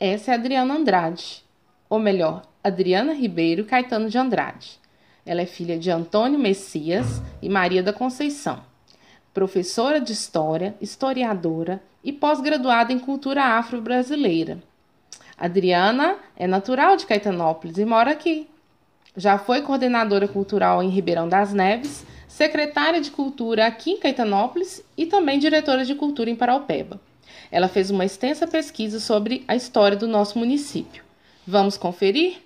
Essa é Adriana Andrade, ou melhor, Adriana Ribeiro Caetano de Andrade. Ela é filha de Antônio Messias e Maria da Conceição, professora de História, historiadora e pós-graduada em Cultura Afro-Brasileira. Adriana é natural de Caetanópolis e mora aqui. Já foi coordenadora cultural em Ribeirão das Neves, secretária de Cultura aqui em Caetanópolis e também diretora de Cultura em Paraupeba. Ela fez uma extensa pesquisa sobre a história do nosso município. Vamos conferir?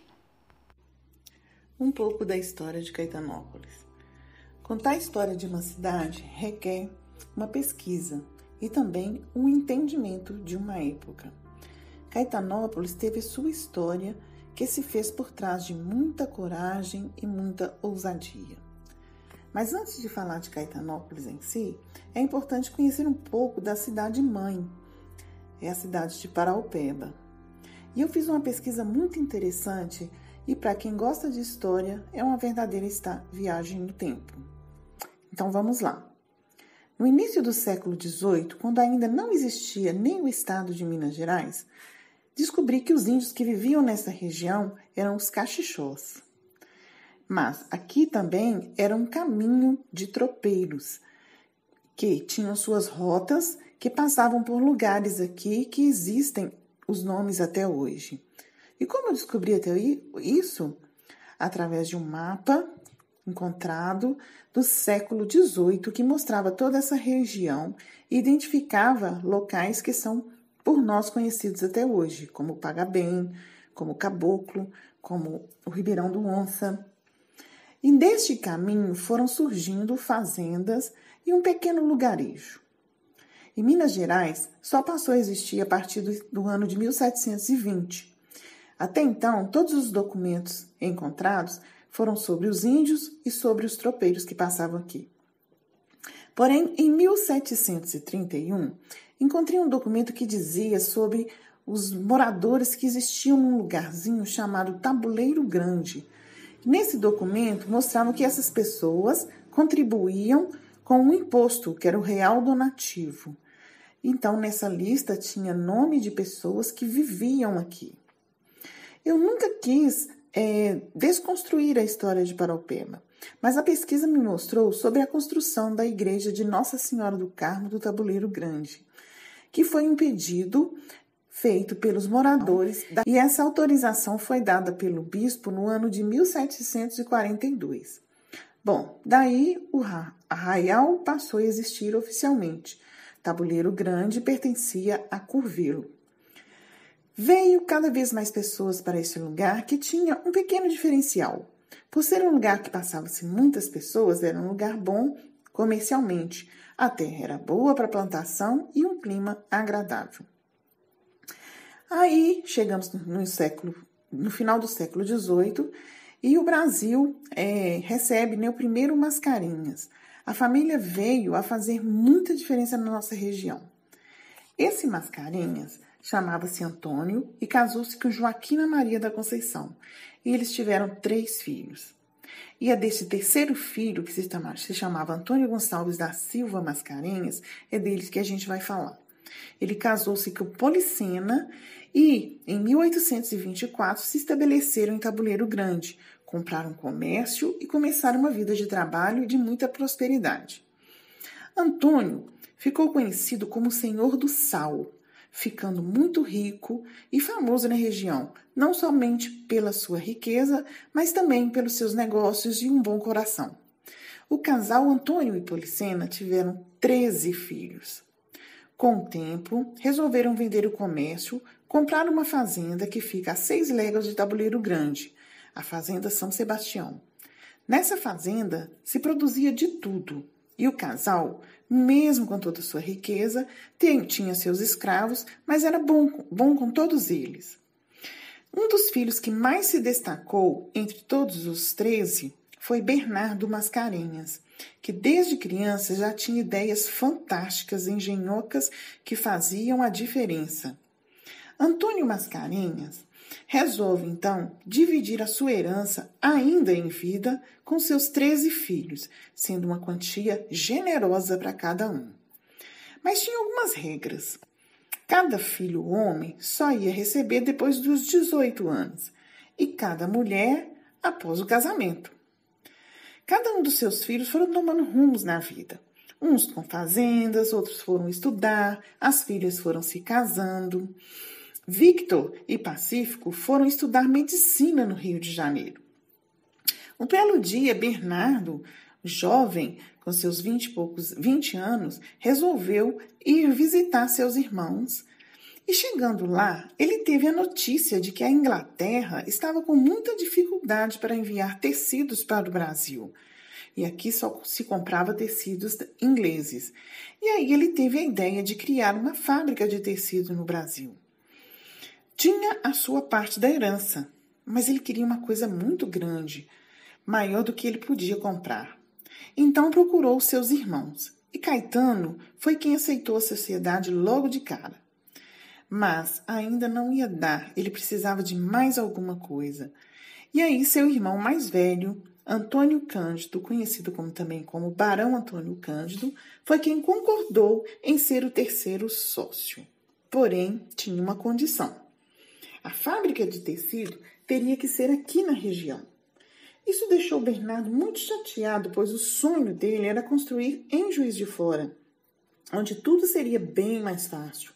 Um pouco da história de Caetanópolis. Contar a história de uma cidade requer uma pesquisa e também um entendimento de uma época. Caetanópolis teve sua história que se fez por trás de muita coragem e muita ousadia. Mas antes de falar de Caetanópolis em si, é importante conhecer um pouco da cidade-mãe, é a cidade de Paraupeba. E eu fiz uma pesquisa muito interessante e para quem gosta de história é uma verdadeira viagem no tempo. Então vamos lá. No início do século XVIII, quando ainda não existia nem o estado de Minas Gerais, descobri que os índios que viviam nessa região eram os cachixós. Mas aqui também era um caminho de tropeiros, que tinham suas rotas, que passavam por lugares aqui que existem os nomes até hoje. E como eu descobri até isso? Através de um mapa encontrado do século XVIII, que mostrava toda essa região e identificava locais que são por nós conhecidos até hoje, como o Pagabem, como o Caboclo, como o Ribeirão do Onça. E deste caminho foram surgindo fazendas e um pequeno lugarejo. Em Minas Gerais, só passou a existir a partir do ano de 1720. Até então, todos os documentos encontrados foram sobre os índios e sobre os tropeiros que passavam aqui. Porém, em 1731, encontrei um documento que dizia sobre os moradores que existiam num lugarzinho chamado Tabuleiro Grande. Nesse documento, mostravam que essas pessoas contribuíam com um imposto, que era o real donativo. Então, nessa lista tinha nome de pessoas que viviam aqui. Eu nunca quis desconstruir a história de Paraupeba, mas a pesquisa me mostrou sobre a construção da igreja de Nossa Senhora do Carmo do Tabuleiro Grande, que foi um pedido feito pelos moradores, e essa autorização foi dada pelo bispo no ano de 1742. Bom, daí o arraial passou a existir oficialmente. Tabuleiro Grande pertencia a Curvelo. Veio cada vez mais pessoas para esse lugar que tinha um pequeno diferencial. Por ser um lugar que passavam-se muitas pessoas, era um lugar bom comercialmente. A terra era boa para plantação e um clima agradável. Aí chegamos no final do século XVIII e o Brasil recebe o primeiro Mascarenhas. A família veio a fazer muita diferença na nossa região. Esse Mascarenhas chamava-se Antônio e casou-se com Joaquina Maria da Conceição. E eles tiveram 3 filhos. E é desse terceiro filho, que se chamava Antônio Gonçalves da Silva Mascarenhas, é deles que a gente vai falar. Ele casou-se com Policena e, em 1824, se estabeleceram em Tabuleiro Grande, compraram comércio e começaram uma vida de trabalho e de muita prosperidade. Antônio ficou conhecido como Senhor do Sal, ficando muito rico e famoso na região, não somente pela sua riqueza, mas também pelos seus negócios e um bom coração. O casal Antônio e Policena tiveram 13 filhos. Com o tempo, resolveram vender o comércio, comprar uma fazenda que fica a 6 léguas de Tabuleiro Grande, a Fazenda São Sebastião. Nessa fazenda se produzia de tudo, e o casal, mesmo com toda a sua riqueza, tinha seus escravos, mas era bom com todos eles. Um dos filhos que mais se destacou entre todos os 13 foi Bernardo Mascarenhas, que desde criança já tinha ideias fantásticas, engenhocas, que faziam a diferença. Antônio Mascarenhas resolve, então, dividir a sua herança, ainda em vida, com seus 13 filhos, sendo uma quantia generosa para cada um. Mas tinha algumas regras. Cada filho homem só ia receber depois dos 18 anos e cada mulher após o casamento. Cada um dos seus filhos foram tomando rumos na vida. Uns com fazendas, outros foram estudar, as filhas foram se casando. Victor e Pacífico foram estudar medicina no Rio de Janeiro. Um belo dia, Bernardo, jovem, com seus 20 anos, resolveu ir visitar seus irmãos. E chegando lá, ele teve a notícia de que a Inglaterra estava com muita dificuldade para enviar tecidos para o Brasil. E aqui só se comprava tecidos ingleses. E aí ele teve a ideia de criar uma fábrica de tecido no Brasil. Tinha a sua parte da herança, mas ele queria uma coisa muito grande, maior do que ele podia comprar. Então procurou seus irmãos, e Caetano foi quem aceitou a sociedade logo de cara. Mas ainda não ia dar, ele precisava de mais alguma coisa. E aí seu irmão mais velho, Antônio Cândido, conhecido também como Barão Antônio Cândido, foi quem concordou em ser o terceiro sócio. Porém, tinha uma condição. A fábrica de tecido teria que ser aqui na região. Isso deixou Bernardo muito chateado, pois o sonho dele era construir em Juiz de Fora, onde tudo seria bem mais fácil.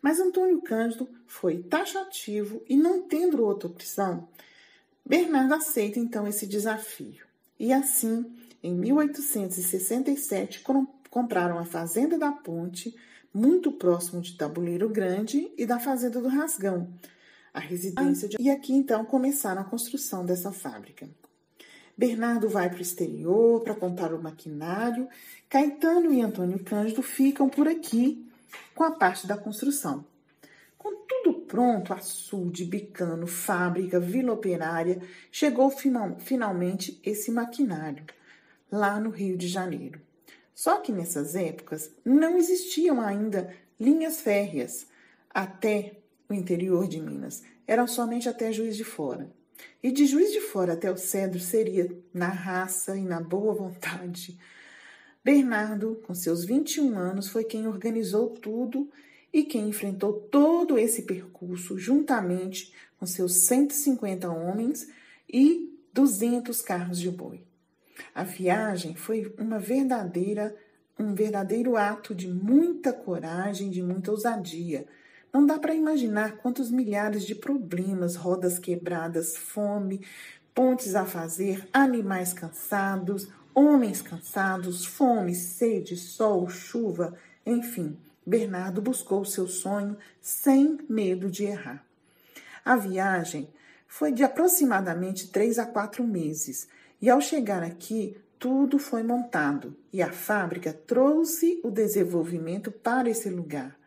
Mas Antônio Cândido foi taxativo e, não tendo outra opção, Bernardo aceita então esse desafio. E assim, em 1867, compraram a Fazenda da Ponte, muito próximo de Tabuleiro Grande, e da Fazenda do Rasgão, a residência E aqui então começaram a construção dessa fábrica. Bernardo vai para o exterior para comprar o maquinário. Caetano e Antônio Cândido ficam por aqui com a parte da construção. Com tudo pronto, açude, bicano, fábrica, vila operária, chegou finalmente esse maquinário, lá no Rio de Janeiro. Só que nessas épocas não existiam ainda linhas férreas até o interior de Minas. Eram somente até Juiz de Fora. E de Juiz de Fora até o Cedro seria na raça e na boa vontade. Bernardo, com seus 21 anos, foi quem organizou tudo e quem enfrentou todo esse percurso juntamente com seus 150 homens e 200 carros de boi. A viagem foi um verdadeiro ato de muita coragem, de muita ousadia. Não dá para imaginar quantos milhares de problemas, rodas quebradas, fome, pontes a fazer, animais cansados, homens cansados, fome, sede, sol, chuva, enfim. Bernardo buscou o seu sonho sem medo de errar. A viagem foi de aproximadamente 3 a 4 meses e ao chegar aqui, tudo foi montado e a fábrica trouxe o desenvolvimento para esse lugar.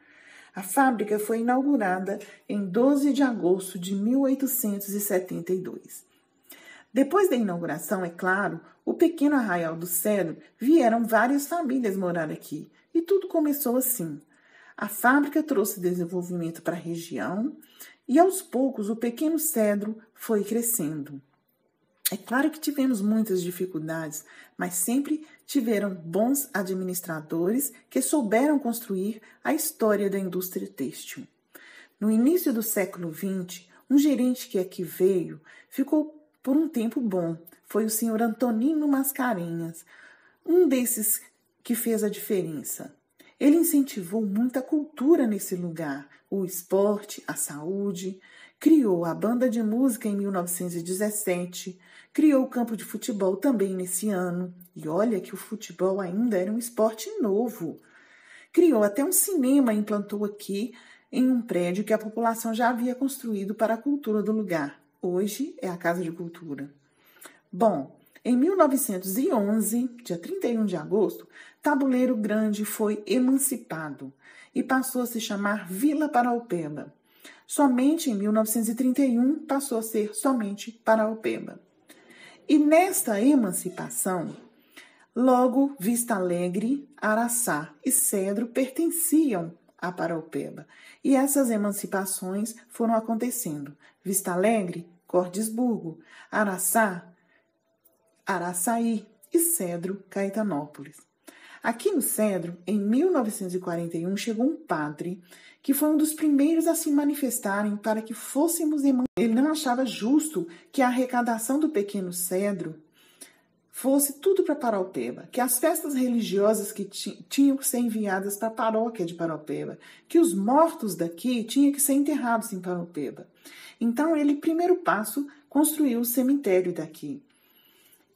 A fábrica foi inaugurada em 12 de agosto de 1872. Depois da inauguração, é claro, o pequeno Arraial do Cedro vieram várias famílias morar aqui e tudo começou assim. A fábrica trouxe desenvolvimento para a região e aos poucos o pequeno Cedro foi crescendo. É claro que tivemos muitas dificuldades, mas sempre tiveram bons administradores que souberam construir a história da indústria têxtil. No início do século XX, um gerente que aqui veio ficou por um tempo bom. Foi o senhor Antonino Mascarenhas, um desses que fez a diferença. Ele incentivou muita cultura nesse lugar, o esporte, a saúde, criou a banda de música em 1917, criou o campo de futebol também nesse ano. E olha que o futebol ainda era um esporte novo. Criou até um cinema, implantou aqui em um prédio que a população já havia construído para a cultura do lugar. Hoje é a Casa de Cultura. Bom, em 1911, dia 31 de agosto, Tabuleiro Grande foi emancipado e passou a se chamar Vila Paraupeba. Somente em 1931 passou a ser somente Paraupeba. E nesta emancipação, logo Vista Alegre, Araçá e Cedro pertenciam a Paraupeba. E essas emancipações foram acontecendo. Vista Alegre, Cordisburgo, Araçá, Araçaí e Cedro, Caetanópolis. Aqui no Cedro, em 1941, chegou um padre que foi um dos primeiros a se manifestarem para que fôssemos emancipados. Ele não achava justo que a arrecadação do Pequeno Cedro fosse tudo para Paraupeba, que as festas religiosas que tinham que ser enviadas para a paróquia de Paraupeba, que os mortos daqui tinham que ser enterrados em Paraupeba. Então ele, primeiro passo, construiu o cemitério daqui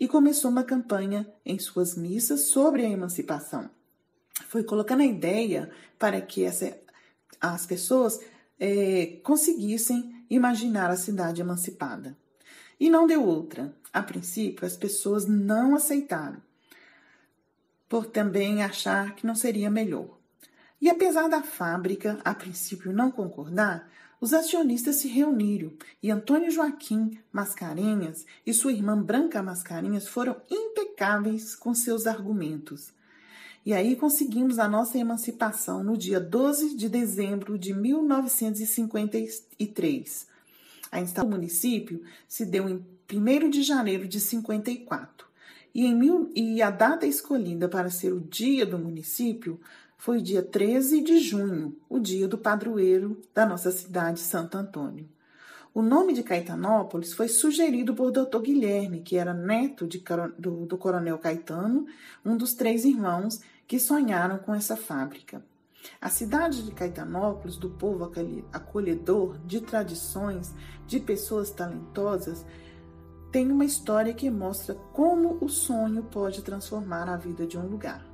e começou uma campanha em suas missas sobre a emancipação. Foi colocando a ideia para que as pessoas conseguissem imaginar a cidade emancipada. E não deu outra. A princípio, as pessoas não aceitaram, por também achar que não seria melhor. E apesar da fábrica, a princípio, não concordar, os acionistas se reuniram e Antônio Joaquim Mascarenhas e sua irmã Branca Mascarenhas foram impecáveis com seus argumentos. E aí conseguimos a nossa emancipação no dia 12 de dezembro de 1953. A instalação do município se deu em 1º de janeiro de 54. E a data escolhida para ser o dia do município foi o dia 13 de junho, o dia do padroeiro da nossa cidade, Santo Antônio. O nome de Caetanópolis foi sugerido por Dr. Guilherme, que era neto do Coronel Caetano, um dos 3 irmãos que sonharam com essa fábrica. A cidade de Caetanópolis, do povo acolhedor, de tradições, de pessoas talentosas, tem uma história que mostra como o sonho pode transformar a vida de um lugar.